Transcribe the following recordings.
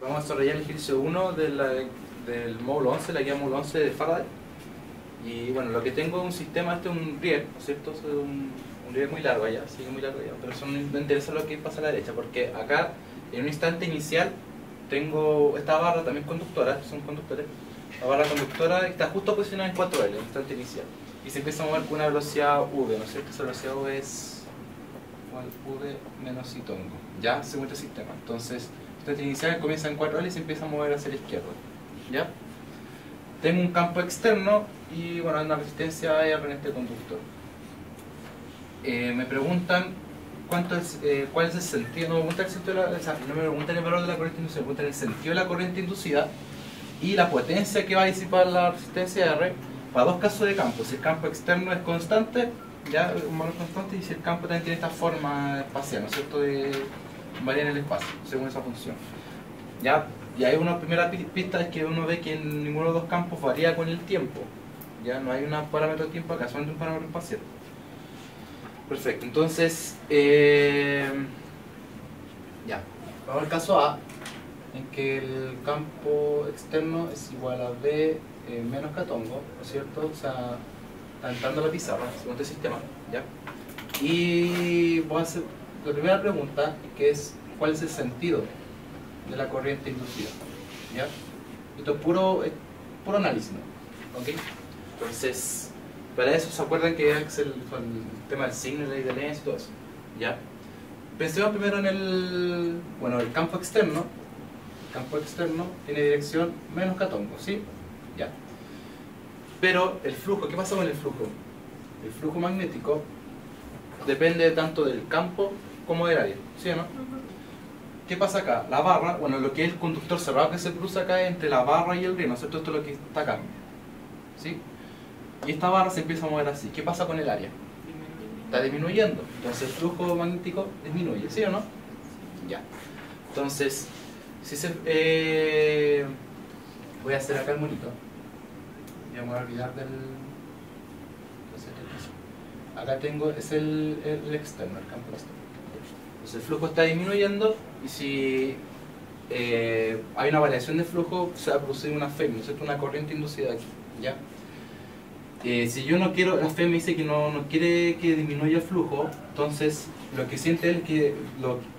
Vamos a desarrollar el ejercicio 1 del módulo 11, la guía módulo 11 de Faraday. Y bueno, lo que tengo es un sistema, este es un riel, ¿no es cierto? Es un riel muy largo allá, sigue muy largo allá, pero eso no interesa lo que pasa a la derecha, porque acá, en un instante inicial, tengo esta barra también conductora, son conductores. La barra conductora está justo posicionada en 4L, en el instante inicial. Y se empieza a mover con una velocidad V, ¿no es cierto? Esa velocidad V es V menos itongo, ya, según este sistema. Entonces, el inicial comienza en 4L y se empieza a mover hacia la izquierda, ¿ya? Tengo un campo externo y bueno, hay una resistencia R en este conductor. Me preguntan cuál es el sentido, no me preguntan el sentido de no me preguntan el valor de la corriente inducida, me preguntan el sentido de la corriente inducida y la potencia que va a disipar la resistencia R para dos casos de campo. Si el campo externo es constante, ya un valor constante, y si el campo también tiene esta forma espacial, ¿no es cierto?, de variar en el espacio, según esa función. ¿Ya? Y hay una primera pista, es que uno ve que en ninguno de los dos campos varía con el tiempo. Ya no hay un parámetro de tiempo acá, solamente un parámetro espacial. Perfecto, entonces, ya, vamos al caso A, en que el campo externo es igual a B menos catongo, ¿no es cierto? O sea, está entrando a la pizarra, según este sistema, ¿ya? Y voy a hacer la primera pregunta, que es, ¿cuál es el sentido de la corriente inducida? ¿Ya? Esto es puro análisis, ¿no? ¿Ok? Entonces, para eso se acuerdan que es el tema del signo y la ley de Lenz y todo eso, ¿ya? Pensemos primero en el campo externo. El campo externo tiene dirección menos catongo, ¿sí? Ya. Pero el flujo, ¿qué pasa con el flujo? El flujo magnético depende tanto del campo como del área, ¿sí o no? ¿Qué pasa acá? La barra, bueno, lo que es el conductor cerrado que se cruza acá entre la barra y el riel, ¿no es cierto? Esto es lo que está acá, ¿sí? Y esta barra se empieza a mover así. ¿Qué pasa con el área? Está disminuyendo, entonces el flujo magnético disminuye, ¿sí o no? Ya. Entonces, si se... voy a hacer acá el monito. Ya me voy a olvidar del... Acá tengo, es el externo, el campo externo. Entonces el flujo está disminuyendo y si hay una variación de flujo, se va a producir una FEM, ¿no es cierto? Una corriente inducida aquí, ¿ya? Si yo no quiero, la FEM me dice que no quiere que disminuya el flujo, entonces lo que siente él es que,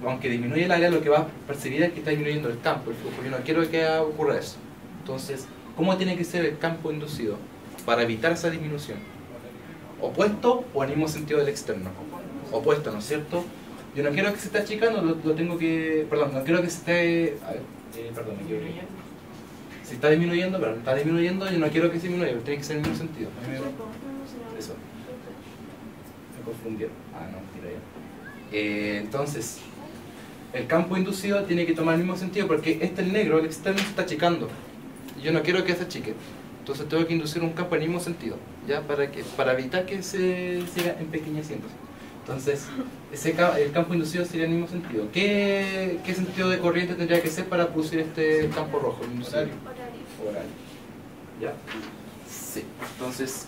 aunque disminuye el área, lo que va a percibir es que está disminuyendo el campo, el flujo. Yo no quiero que ocurra eso. Entonces, ¿cómo tiene que ser el campo inducido para evitar esa disminución? Opuesto o al mismo sentido del externo. Opuesto, ¿no es cierto? Yo no quiero que se esté achicando, lo tengo que... Perdón, no quiero que se esté... A ver, perdón, me equivoqué. Si está disminuyendo, pero está disminuyendo, yo no quiero que se disminuya, pero tiene que ser en el mismo sentido. Eso. Me confundieron. Ah, no, tira ya. Entonces, el campo inducido tiene que tomar el mismo sentido, porque el negro, el externo, se está achicando. Yo no quiero que se achique. Entonces tengo que inducir un campo en el mismo sentido, ¿ya? Para evitar que se siga empequeñeciendo. Entonces, el campo inducido sería en el mismo sentido. ¿Qué sentido de corriente tendría que ser para producir este campo rojo? Horario. ¿Ya? Sí. Entonces,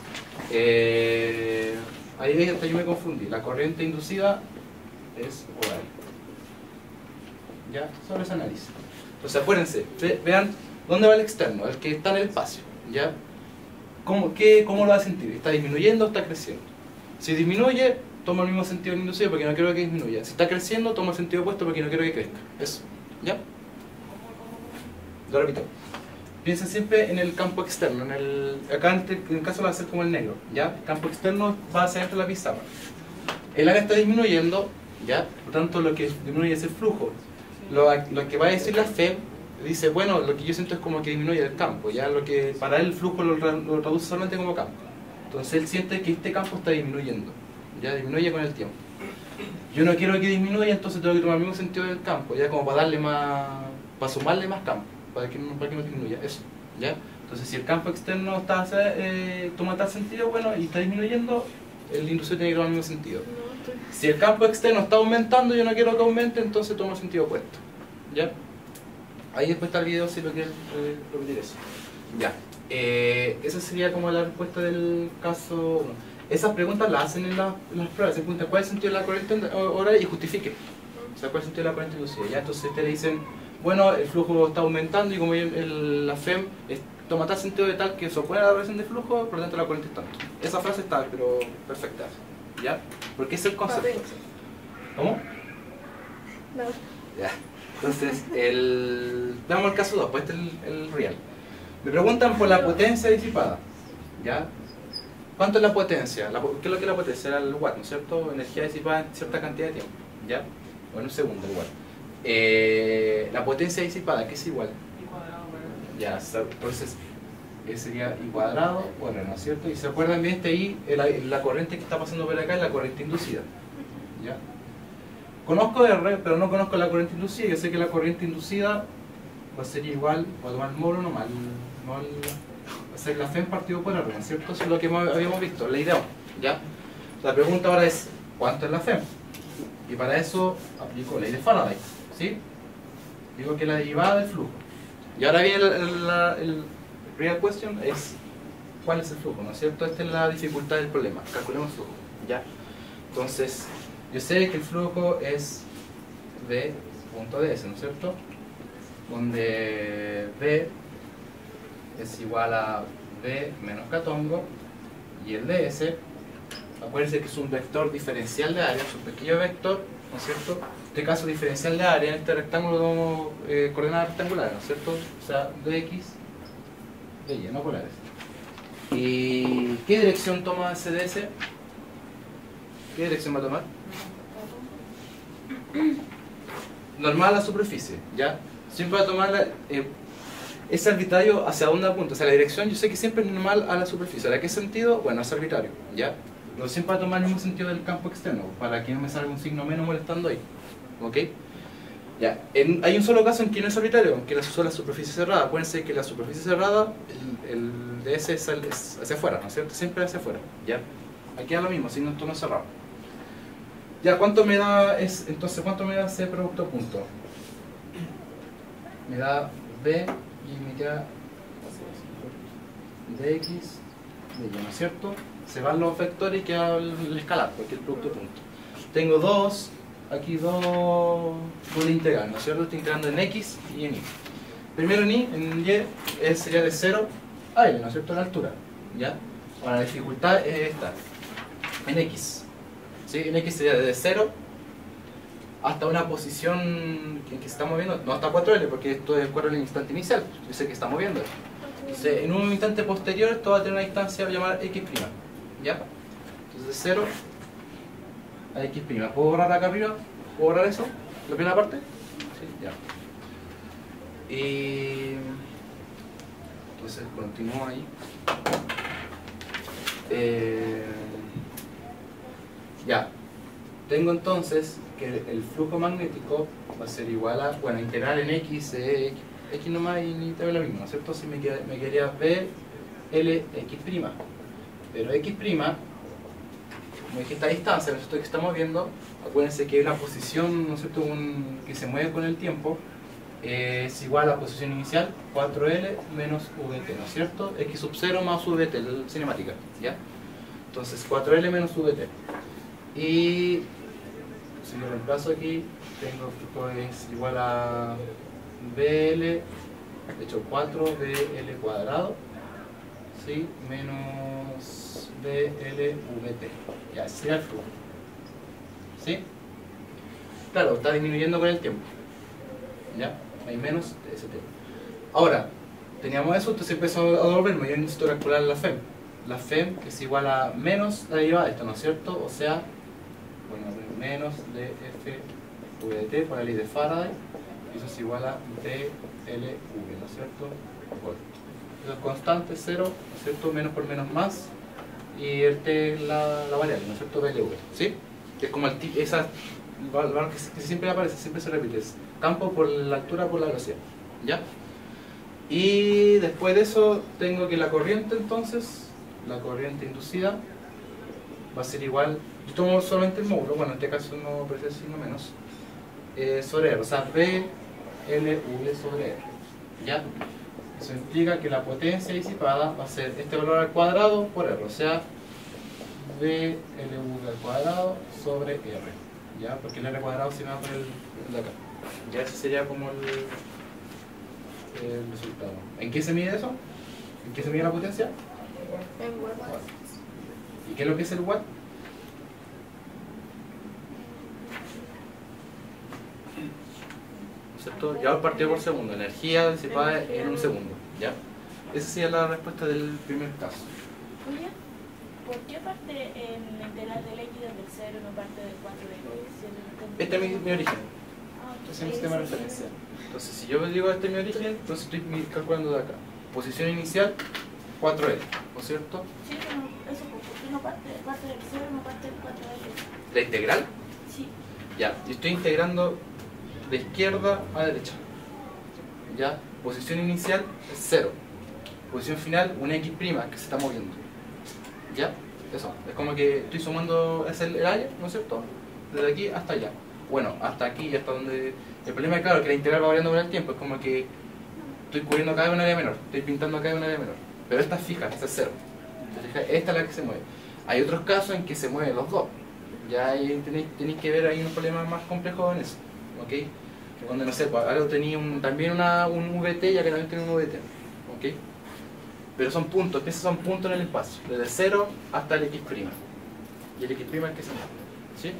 ahí hasta yo me confundí. La corriente inducida es horario. ¿Ya? Sobre ese análisis. Entonces, acuérdense, vean dónde va el externo, el que está en el espacio. ¿Ya? ¿Cómo lo va a sentir? ¿Está disminuyendo o está creciendo? Si disminuye, toma el mismo sentido del inducido porque no quiero que disminuya. Si está creciendo, toma el sentido opuesto porque no quiero que crezca. Eso. ¿Ya? Lo repito. Piensen siempre en el campo externo. Acá en el caso va a ser como el negro. ¿Ya? El campo externo va hacia dentro de la pizarra. El área está disminuyendo. ¿Ya? Por tanto, lo que disminuye es el flujo. Lo que va a decir la FEM dice, bueno, lo que yo siento es como que disminuye el campo, ya lo que para él el flujo lo traduce solamente como campo. Entonces él siente que este campo está disminuyendo, ya disminuye con el tiempo. Yo no quiero que disminuya, entonces tengo que tomar el mismo sentido del campo, ya como para darle más, para sumarle más campo, para que no disminuya, eso, ya. Entonces si el campo externo toma tal sentido, bueno, y está disminuyendo, el inductor tiene que tomar el mismo sentido. Si el campo externo está aumentando, yo no quiero que aumente, entonces toma el sentido opuesto, ya. Ahí después está el video si lo quieres repetir eso. Ya. Esa sería como la respuesta del caso 1. Esas preguntas las hacen en las pruebas. Se preguntan cuál es el sentido de la corriente ahora y justifique. O sea, cuál es el sentido de la corriente inducida. Ya, entonces te le dicen, bueno, el flujo está aumentando y como la FEM toma tal sentido de tal que se opone a la variación de flujo, por lo tanto la corriente es tanto. Esa frase está, pero perfecta. ¿Ya? Porque es el concepto. ¿Cómo? No. Ya. Entonces, veamos el caso 2, pues este es el real. Me preguntan por la potencia disipada. ¿Ya? ¿Cuánto es la potencia? ¿Qué es lo que es la potencia? Era el watt, ¿no es cierto? Energía disipada en cierta cantidad de tiempo. ¿Ya? O en un segundo igual. La potencia disipada, ¿qué es igual? Y cuadrado, Ya, entonces sería I cuadrado por R, ¿no es cierto? Y se acuerdan bien, la corriente que está pasando por acá es la corriente inducida. ¿Ya? Conozco R, pero no conozco la corriente inducida. Yo sé que la corriente inducida va a ser igual, voy a tomar el módulo nomás, va a ser la FEM partido por R, ¿no es cierto? Eso es lo que habíamos visto, la idea. ¿Ya? La pregunta ahora es, ¿cuánto es la FEM? Y para eso aplico la ley de Faraday, ¿sí? Digo que la derivada del flujo. Y ahora viene el real question, es ¿cuál es el flujo? ¿No es cierto? Esta es la dificultad del problema. Calculemos el flujo. ¿Ya? Entonces, yo sé que el flujo es V.ds, ¿no es cierto? Donde V es igual a V menos catongo y el ds, acuérdense que es un vector diferencial de área, es un pequeño vector, ¿no es cierto? En este caso diferencial de área, en este rectángulo coordenadas rectangulares, ¿no es cierto? O sea, dx, dy, no polares. ¿Y qué dirección toma ese ds? ¿Qué dirección va a tomar? Normal a la superficie, ¿ya? Siempre va a tomar es arbitrario hacia dónde apunta, o sea, la dirección yo sé que siempre es normal a la superficie. ¿A qué sentido? Bueno, es arbitrario, ¿ya? Pero siempre va a tomar el mismo sentido del campo externo, para que no me salga un signo menos molestando ahí, ¿ok? Ya, hay un solo caso en que no es arbitrario, en que la superficie cerrada. Acuérdense que la superficie cerrada, el ds es hacia afuera, ¿no es cierto? Siempre hacia afuera, ¿ya? Aquí es lo mismo, si no esto no es cerrado. Ya, ¿cuánto me da entonces cuánto me da ese producto punto? Me da b y me queda dx de y, ¿no es cierto? Se van los vectores y queda el escalar, porque es el producto punto. Tengo aquí dos integral, ¿no es cierto? Estoy integrando en x y en y. Primero en y sería de 0 a l, ¿no es cierto? La altura, ¿ya? Ahora la dificultad es esta, en x. ¿Sí? En x sería desde 0 hasta una posición en que se está moviendo, no hasta 4L, porque esto es 4L en el instante inicial, yo sé que está moviendo. Entonces, en un instante posterior, esto va a tener una distancia llamada x', ¿ya? Entonces, de 0 a x'. ¿Puedo borrar acá arriba? ¿Puedo borrar eso? ¿La primera parte? Sí, ya. Y entonces, continúo ahí. Ya, tengo entonces que el flujo magnético va a ser igual a, bueno, integral en x, x nomás y ni te lo mismo, ¿no es cierto? Si me quedaría b, l, x', pero x', como dije, esta distancia, ¿no es cierto?, que estamos viendo, acuérdense que la posición, ¿no es cierto?, que se mueve con el tiempo, es igual a la posición inicial, 4L menos VT, ¿no es cierto? X sub 0 más VT, la cinemática, ¿ya? Entonces 4L menos VT. Y si lo reemplazo aquí, tengo que es igual a BL, de hecho 4BL cuadrado, ¿sí? Menos BLVT. Ya, ese sería el flujo. ¿Sí? Claro, está disminuyendo con el tiempo. ¿Ya? Hay menos de st. Ahora, teníamos eso, entonces empezó a devolverme. Yo necesito calcular la FEM. La FEM que es igual a menos la derivada de esto, ¿no es cierto? O sea, bueno, menos dfvt por la ley de Faraday, y eso es igual a dlv, ¿no es cierto? Volt. Eso es constante, 0, ¿no es cierto? Menos por menos más, y el t es la variable, ¿no es cierto? Blv, ¿sí? Que es como esa valor que siempre aparece, siempre se repite, es campo por la altura por la velocidad, ¿ya? Y después de eso tengo que la corriente entonces, la corriente inducida va a ser igual, yo tomo solamente el módulo, bueno en este caso no aparece sino menos, sobre R, o sea B, L, V sobre R, ¿ya? Eso implica que la potencia disipada va a ser este valor al cuadrado por R, o sea, VLV al cuadrado sobre R. ¿Ya? Porque el R cuadrado se va por el de acá. Ya ese sería como el resultado. ¿En qué se mide eso? ¿En qué se mide la potencia? En Word. ¿Y qué es lo que es el watt? ¿Cierto? Ya partido por segundo, energía disipada en un segundo. ¿Ya? Esa sería la respuesta del primer caso. Oye, ¿por qué parte en la integral del x desde el 0 no parte del 4 del x? Este es mi origen. Ah, Este es mi sistema de referencia. Entonces, si yo digo este es mi origen, entonces estoy calculando de acá. Posición inicial, 4L, ¿no es cierto? Sí, pero eso, ¿por qué no parte del 0 no parte del 4 del x? ¿La integral? Sí. Ya, yo estoy integrando de izquierda a derecha. Ya, posición inicial es 0. Posición final, una x' que se está moviendo. ¿Ya? Eso, es como que estoy sumando, es el área, ¿no es cierto? Desde aquí hasta allá. Bueno, hasta aquí, hasta donde... El problema es, claro, que la integral va variando con el tiempo, es como que estoy cubriendo cada vez un área menor, estoy pintando cada vez un área menor. Pero esta es fija, esta es 0. Esta es la que se mueve. Hay otros casos en que se mueven los dos. Ya ahí tenéis que ver, hay unos problemas más complejos en eso. ¿Ok? Que cuando, no sé, pues, ahora tenía también un VT, ya que también tiene un VT. ¿Ok? Pero son puntos, esos son puntos en el espacio, desde 0 hasta el x'. Y el x' es que se mueve. ¿Sí?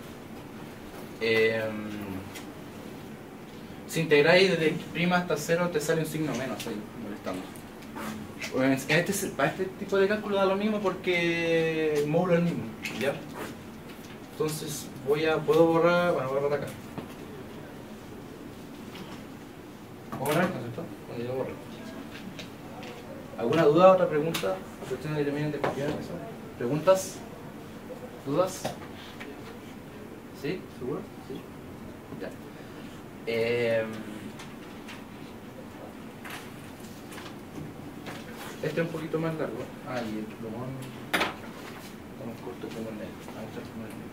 Si integráis desde x' hasta 0, te sale un signo menos ahí, molestando. Para este tipo de cálculo da lo mismo porque el módulo es el mismo. ¿Ya? Entonces puedo borrar, bueno, voy a borrar acá. ¿Puedo borrar? ¿No es cierto? Bueno, yo borro. ¿Alguna duda, otra pregunta? ¿Cuestiones que terminen de copiar eso? ¿Preguntas? ¿Dudas? ¿Sí? ¿Seguro? Sí. Ya. Este es un poquito más largo. Ah, y el plumón más corto como el negro. Vamos a hacer como el negro.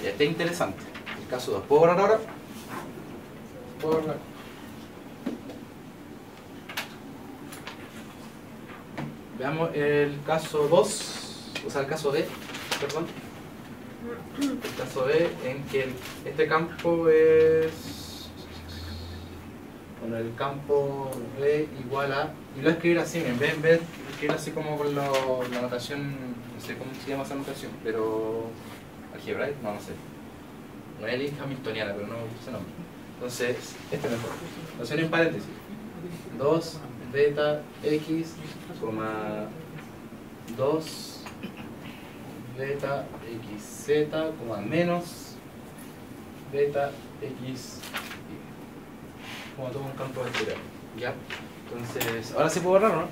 Ya, este es interesante. El caso 2. ¿Puedo borrar ahora? ¿Puedo borrar? Veamos el caso 2, o sea el caso D, perdón. El caso D en que este campo es... Bueno, el campo D igual a... Y lo voy a escribir así, en vez de escribir así como con la notación, no sé cómo se llama esa notación, pero... algebraica, no sé. No es hamiltoniana, pero no ese nombre. Entonces, este es mejor. Notación en paréntesis. 2 beta x, 2 beta xz, menos beta x, como todo un campo vectorial. ¿Ya? Entonces, ahora sí puedo borrar, ¿no?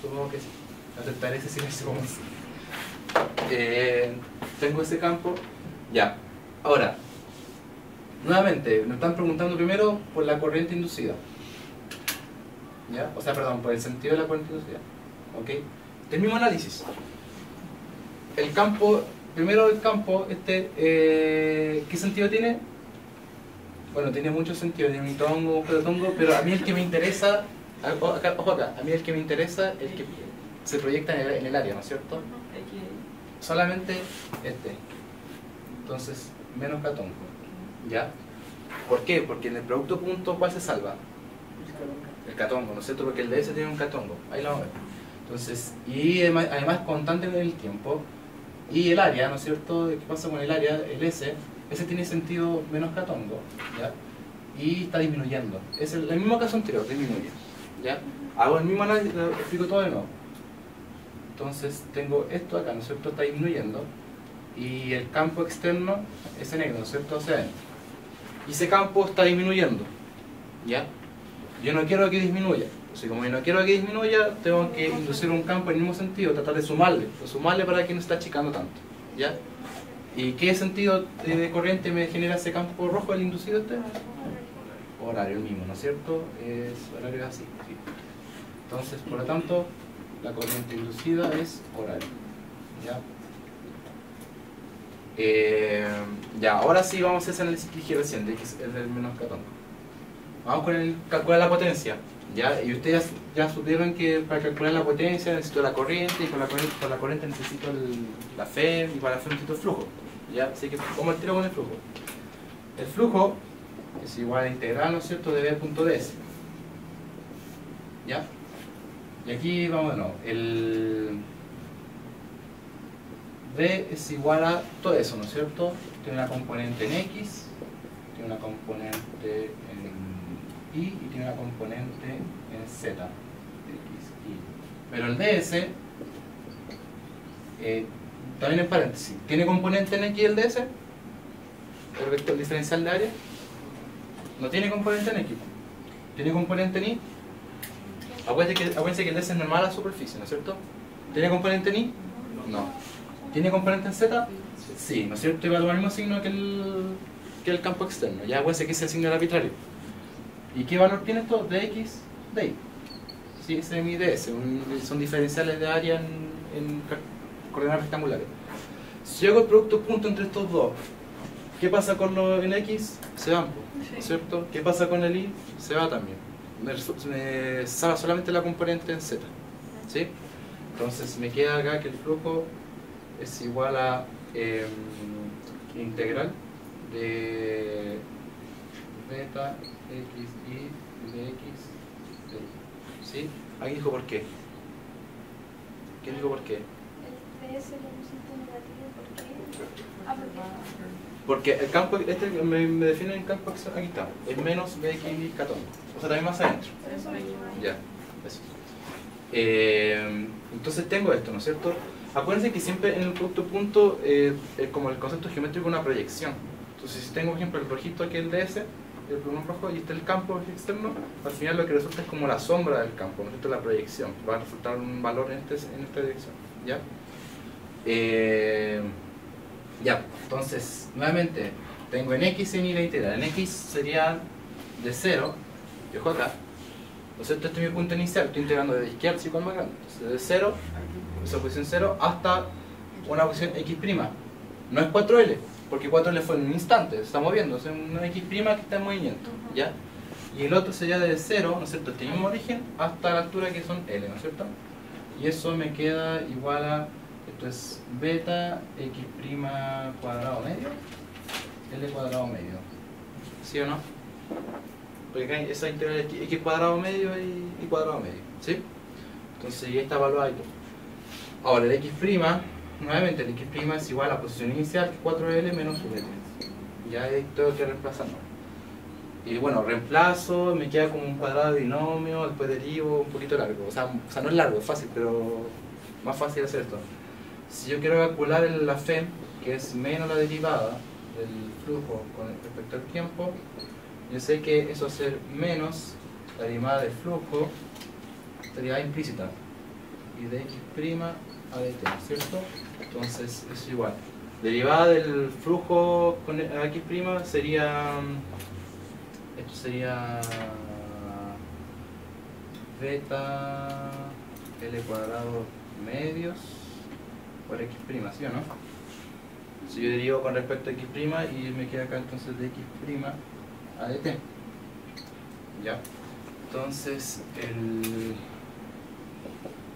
Supongo que sí. Aceptaré ese silencio como así. Tengo ese campo. Ya. Ahora, nuevamente, me están preguntando primero por la corriente inducida. ¿Ya? O sea, perdón, por el sentido de la corriente inducida. ¿Ok? Del mismo análisis. El campo, primero el campo, ¿qué sentido tiene? Bueno, tiene mucho sentido, tiene un tongo, un pelotongo, pero a mí el que me interesa, ojo acá, a mí el que me interesa es el que se proyecta en el área, ¿no es cierto? Solamente este. Entonces, menos catongo. ¿Ya? ¿Por qué? Porque en el producto punto, ¿cuál se salva? El catongo, ¿no es cierto? Porque el DS tiene un catongo. Ahí lo vamos a ver. Entonces, y además constante en el tiempo. Y el área, ¿no es cierto? ¿Qué pasa con el área? El S. Ese tiene sentido menos catongo. ¿Ya? Y está disminuyendo. Es el mismo caso anterior, disminuye. ¿Ya? Hago el mismo análisis, lo explico todo de nuevo. Entonces, tengo esto acá, ¿no es cierto? Está disminuyendo. Y el campo externo es negro, ¿no es cierto? O sea, y ese campo está disminuyendo. ¿Ya? Yo no quiero que disminuya. O sea, como yo no quiero que disminuya, tengo que inducir un campo en el mismo sentido, tratar de sumarle para que no esté achicando tanto. ¿Ya? ¿Y qué sentido de corriente me genera ese campo rojo al inducido este? Horario mismo, ¿no es cierto? Es horario así. ¿Sí? Entonces, por lo tanto, la corriente inducida es horario. ¿Ya? Ya, ahora sí vamos a hacer ese análisis que dije recién, de x es del menos catón. Vamos con el calcular la potencia. ¿Ya? Y ustedes ya supieron que para calcular la potencia necesito la corriente, y con la corriente necesito la FEM, y para la FEM necesito el flujo. ¿Ya? Así que vamos al tiro con el flujo. El flujo es igual a integral, ¿no es cierto?, de B.ds. ¿Ya? Y aquí vamos de nuevo. El B es igual a todo eso, ¿no es cierto? Tiene una componente en X, tiene una componente en Y y tiene una componente en Z. X, Y. Pero el DS, también en paréntesis, ¿tiene componente en X el DS? El vector diferencial de área. No tiene componente en X. ¿Tiene componente en Y? Acuérdense que el DS es normal a la superficie, ¿no es cierto? ¿Tiene componente en Y? No. ¿Tiene componente en Z? Sí, ¿no es cierto? Y va a tomar el mismo signo que el campo externo. Ya acuérdense que es el signo arbitrario. ¿Y qué valor tiene esto? De X, de Y. Sí, ese es mi DS. Son diferenciales de área en coordenadas rectangulares. Si yo hago el producto punto entre estos dos, ¿qué pasa con los en X? Se van, ¿no es cierto? ¿Qué pasa con el Y? Se va también. Me salva solamente la componente en Z. ¿Sí? Entonces me queda acá que el flujo es igual a integral de beta x y de x de y. ¿Sí? ¿Alguien dijo por qué? ¿Quién dijo por qué? El DS lo pusiste negativo, ¿por qué? Ah, Porque el campo, me define el campo, aquí está, es menos bx catón. O sea, también más adentro. por eso me equivoqué. Ya, eso. Entonces tengo esto, ¿no es cierto? Acuérdense que siempre en el producto punto, como el concepto geométrico, es una proyección. Entonces, si tengo, por ejemplo, el rojito aquí, el DS, el plumón rojo, y está el campo externo, al final lo que resulta es como la sombra del campo, ¿no es cierto? La proyección. Va a resultar un valor en esta dirección. ¿Ya? Ya, entonces, nuevamente, tengo en X en Y la integral. En X sería de 0, y ojo acá, ¿no es cierto? Este es mi punto inicial, estoy integrando desde izquierda hacia igual más grande. Entonces, de 0, esa posición 0, hasta una posición X'. No es 4L, porque 4L fue en un instante, se está moviendo, es una X' que está en movimiento, ¿ya? Y el otro sería de 0, ¿no es cierto? Este mismo origen, hasta la altura que son L, ¿no es cierto? Y eso me queda igual a, esto es beta X' cuadrado medio, L cuadrado medio. ¿Sí o no? Porque acá esa integral es X cuadrado medio y cuadrado medio, ¿sí? Entonces ya está evaluado. Ahora el X', nuevamente el X' es igual a la posición inicial, que 4L menos VT. Ya ahí tengo que reemplazarlo. Y bueno, reemplazo, me queda como un cuadrado de binomio, después derivo, un poquito largo. O sea, no es largo, es fácil, pero más fácil hacer esto. Si yo quiero calcular la FEM, que es menos la derivada del flujo con respecto al tiempo, yo sé que eso va a ser menos la derivada del flujo, derivada implícita, y de X' a de t, ¿cierto? Entonces es igual. Derivada del flujo con X' sería, esto sería beta L cuadrado medios por X', ¿sí o no? Si yo derivo con respecto a X' y me queda acá entonces de X' a de t. ¿Ya? Entonces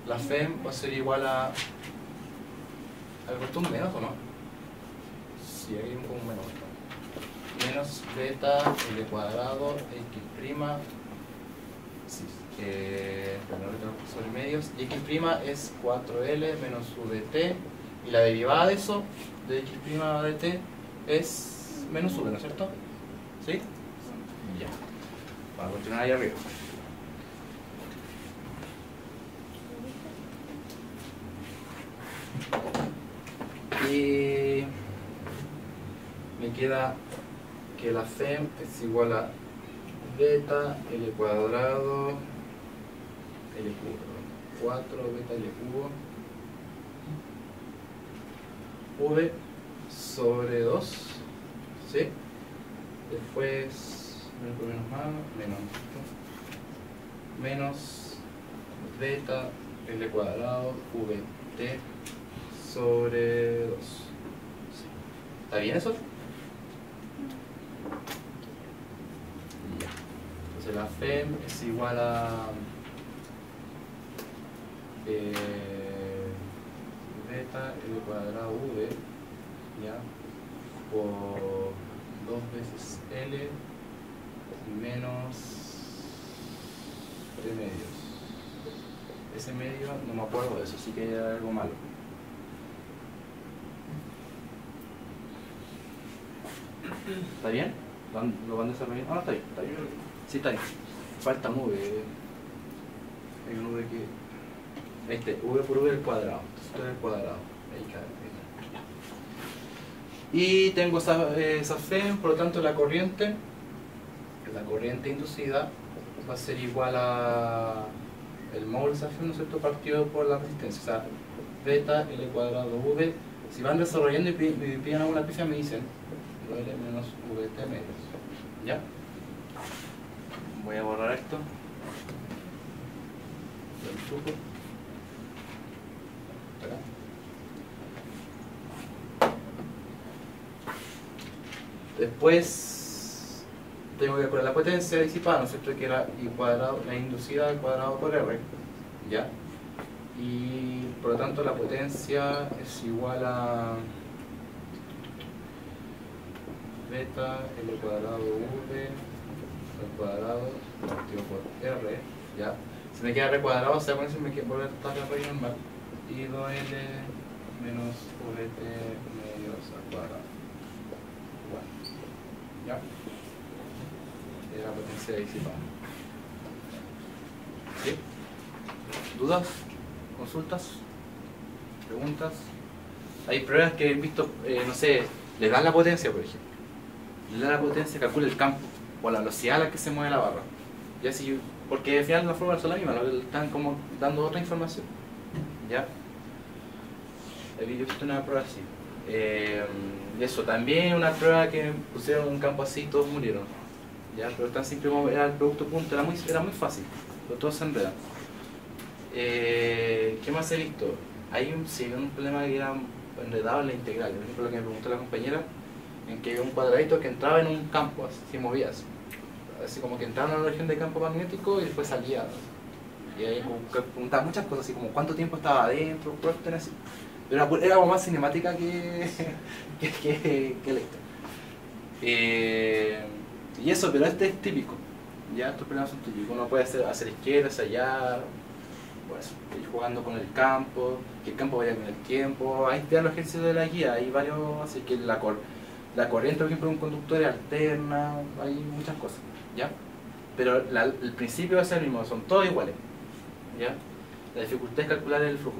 la FEM va a ser igual a... ¿Algo esto un menos o no? Sí, hay un poco menos. Menos beta L cuadrado X', sí, sobre medios, y X' es 4L menos VT, y la derivada de eso, de X' a dt, es menos V, ¿no es cierto? ¿Sí? Ya. Vamos a continuar ahí arriba. Y me queda que la FEM es igual a beta L cuadrado L cubo, 4 beta L cubo V sobre 2, ¿sí? Después menos por menos más, menos beta L cuadrado VT sobre 2. Sí. ¿Está bien eso? Ya. Entonces la FEM es igual a beta L cuadrado V, ya, por 2 veces L menos 3 medios. Ese medio no me acuerdo de eso, sí que era algo malo. ¿Está bien? ¿Lo van desarrollando? Ah, está bien, está bien. Sí, está bien. Falta un V. Hay un V que... V por V al cuadrado. Entonces esto es el cuadrado. Ahí cae. Y tengo esa FEM, por lo tanto la corriente inducida va a ser igual a el módulo de esa FEM, ¿no es cierto?, partido por la resistencia. O sea, beta L cuadrado V. Si van desarrollando y me piden alguna pieza, me dicen L menos VT medios. ¿Ya? Voy a borrar esto del flujo. Acá. Después tengo que poner la potencia disipada, ¿no es cierto?, que era I cuadrado, la inducida al cuadrado por R. ¿Ya? Y por lo tanto la potencia es igual a beta L cuadrado V al cuadrado partido por R, ¿ya? Si me queda R cuadrado, o sea, con eso me queda volver a estar la raíz normal. Y 2L menos VT medios al cuadrado. Igual. ¿Ya? Es la potencia disipada. ¿Sí? ¿Dudas? ¿Consultas? ¿Preguntas? Hay pruebas que he visto, no sé, le dan la potencia, por ejemplo. Le dan la potencia, calcula el campo o la velocidad a la que se mueve la barra. Ya si, porque al final la fórmula es la misma, ¿no? Están como dando otra información. ¿Ya? He visto una prueba así. Eso, también una prueba que pusieron un campo así y todos murieron. ¿Ya? Pero tan simple como era el producto punto, era muy fácil, pero todos se enredan. ¿Qué más he visto? Hay un problema que era enredado en la integral. Por ejemplo, lo que me preguntó la compañera, en que había un cuadradito que entraba en un campo, así se movía así como que entraba en una región de campo magnético y después salía. Y ahí preguntaba muchas cosas, así como cuánto tiempo estaba adentro, cuestiones así. Pero era como más cinemática que lecta. Y eso, pero este es típico. Ya estos problemas son típicos. Uno puede hacer izquierda, hacia allá, pues, ir jugando con el campo, que el campo vaya con el tiempo. Ahí te dan los ejercicios de la guía, hay varios, así que la corriente, por ejemplo, de un conductor es alterna, hay muchas cosas, ¿ya? Pero el principio es el mismo, son todos iguales, ¿ya? La dificultad es calcular el flujo.